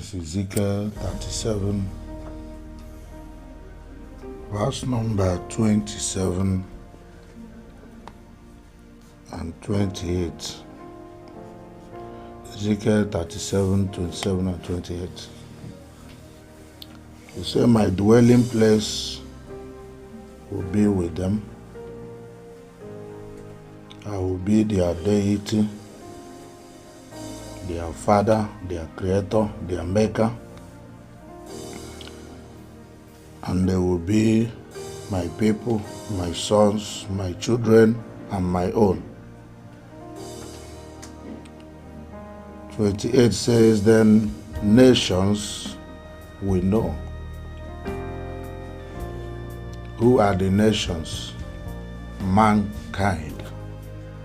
is Ezekiel 37, verse number 27 and 28. Ezekiel 37, 27 and 28. He said, my dwelling place will be with them. I will be their deity, their father, their creator, their maker. And they will be my people, my sons, my children, and my own. 28 says, then nations will know. Who are the nations? Mankind.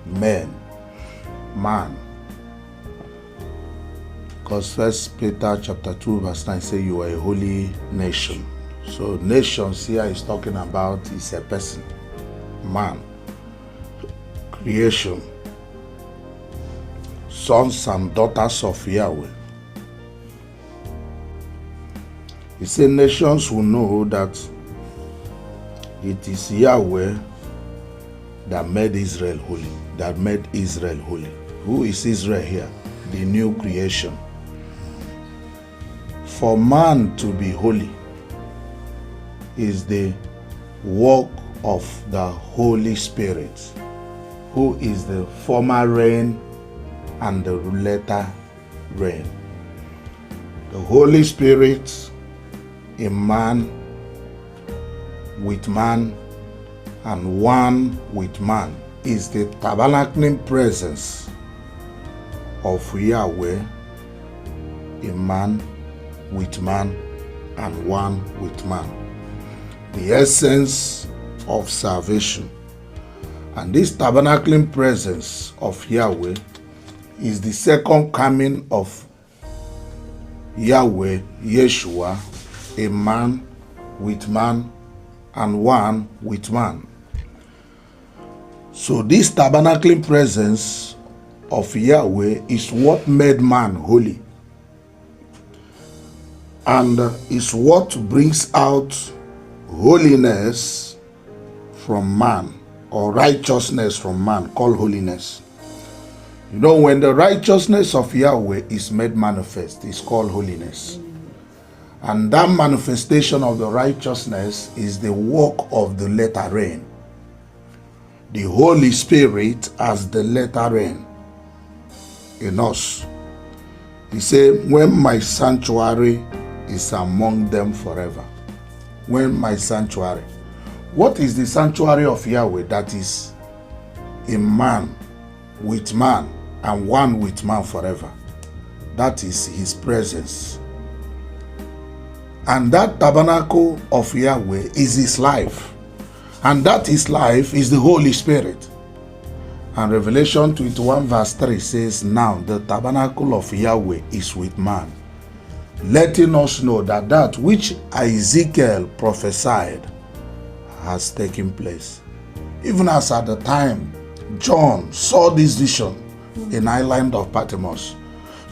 Men. Man. Because 1 Peter chapter 2 verse 9 says you are a holy nation. So nations here is talking about is a person. Man. Creation. Sons and daughters of Yahweh. He said nations will know that it is Yahweh that made Israel holy. That made Israel holy. Who is Israel here? The new creation. For man to be holy is the work of the Holy Spirit, who is the former rain and the latter rain. The Holy Spirit in man, with man, and one with man is the tabernacling presence of Yahweh in man, with man, and one with man. The essence of salvation. And this tabernacling presence of Yahweh is the second coming of Yahweh, Yeshua, a man with man and one with man. So this tabernacling presence of Yahweh is what made man holy, and is what brings out holiness from man, or righteousness from man, called holiness. You know, when the righteousness of Yahweh is made manifest, it's called holiness. And that manifestation of the righteousness is the work of the latter rain. The Holy Spirit as the latter rain in us. He said, when my sanctuary is among them forever. When my sanctuary. What is the sanctuary of Yahweh? That is in man, with man, and one with man forever. That is his presence. And that tabernacle of Yahweh is his life. And that his life is the Holy Spirit. And Revelation 21 verse 3 says, now the tabernacle of Yahweh is with man, letting us know that that which Ezekiel prophesied has taken place. Even as at the time John saw this vision in the island of Patmos,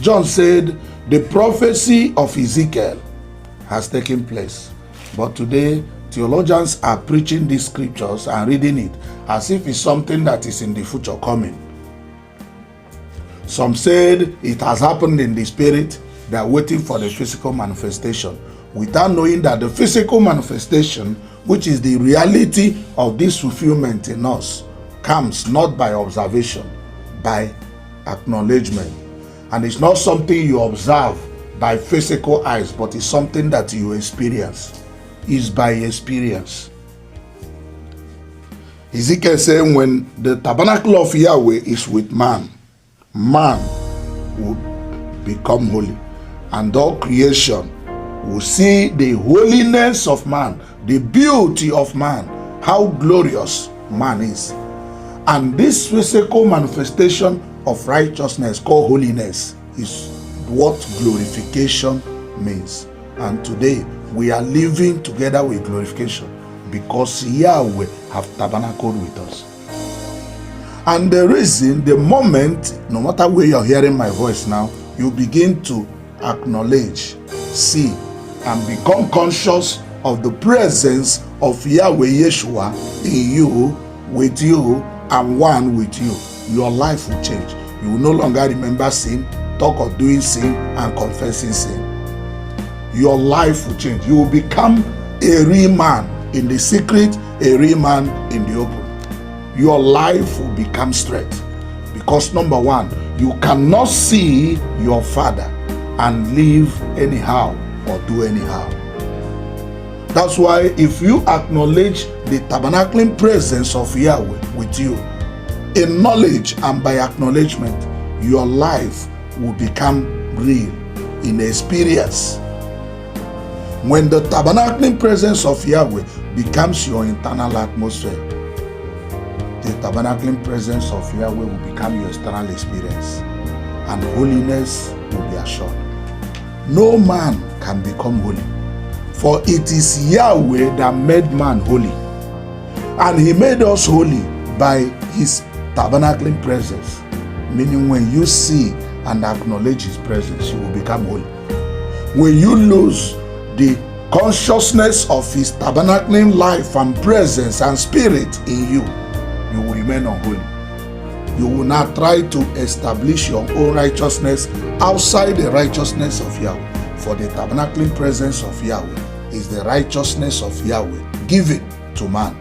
John said the prophecy of Ezekiel has taken place. But today theologians are preaching these scriptures and reading it as if it's something that is in the future coming. Some said it has happened in the spirit. They are waiting for the physical manifestation, without knowing that the physical manifestation, which is the reality of this fulfillment in us, comes not by observation, by acknowledgement. And it's not something you observe by physical eyes, but it's something that you experience. It's by experience. Ezekiel said, when the tabernacle of Yahweh is with man, man will become holy. And all creation will see the holiness of man, the beauty of man, how glorious man is. And this physical manifestation of righteousness called holiness is what glorification means. And today we are living together with glorification because Yahweh have tabernacled with us. And the reason, the moment, no matter where you're hearing my voice now, you begin to acknowledge, see, and become conscious of the presence of Yahweh Yeshua in you, with you, and one with you, your life will change. You will no longer remember sin, talk of doing sin, and confessing sin. Your life will change. You will become a real man in the secret, a real man in the open. Your life will become straight. Because number one, you cannot see your Father and live anyhow or do anyhow. That's why if you acknowledge the tabernacling presence of Yahweh with you, in knowledge and by acknowledgement, your life will become real in experience. When the tabernacling presence of Yahweh becomes your internal atmosphere, the tabernacling presence of Yahweh will become your external experience, and holiness will be assured. No man can become holy, for it is Yahweh that made man holy, and he made us holy by his tabernacling presence. Meaning, when you see and acknowledge his presence, you will become holy. When you lose the consciousness of his tabernacling life and presence and spirit in you, you will remain unholy. You will not try to establish your own righteousness outside the righteousness of Yahweh. For the tabernacling presence of Yahweh is the righteousness of Yahweh given to man.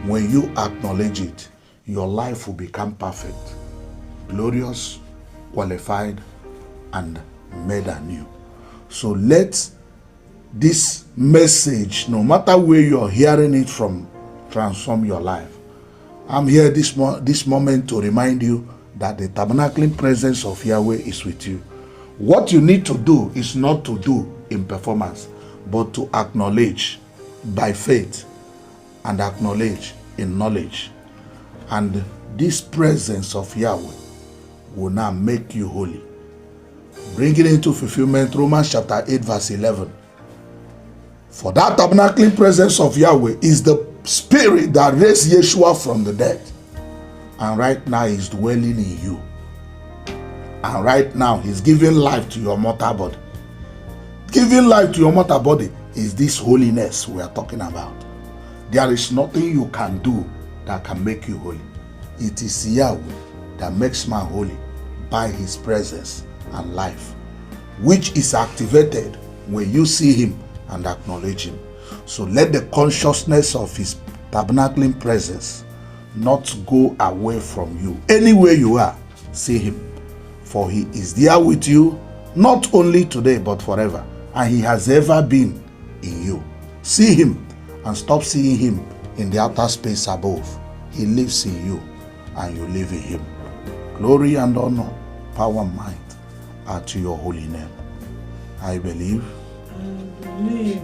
When you acknowledge it, your life will become perfect, glorious, qualified, and made anew. So let this message, no matter where you're hearing it from, transform your life. I'm here this moment to remind you that the tabernacling presence of Yahweh is with you. What you need to do is not to do in performance, but to acknowledge by faith and acknowledge in knowledge. And this presence of Yahweh will now make you holy. Bring it into fulfillment, Romans chapter 8 verse 11. For that tabernacling presence of Yahweh is the spirit that raised Yeshua from the dead. And right now he's dwelling in you. And right now he's giving life to your mortal body. Giving life to your mortal body is this holiness we are talking about. There is nothing you can do that can make you holy. It is Yahweh that makes man holy by his presence and life, which is activated when you see him and acknowledge him. So let the consciousness of his tabernacling presence not go away from you. Anywhere you are, see him. For he is there with you, not only today but forever. And he has ever been in you. See him and stop seeing him in the outer space above. He lives in you and you live in him. Glory and honor, power and might are to your holy name. I believe. I believe.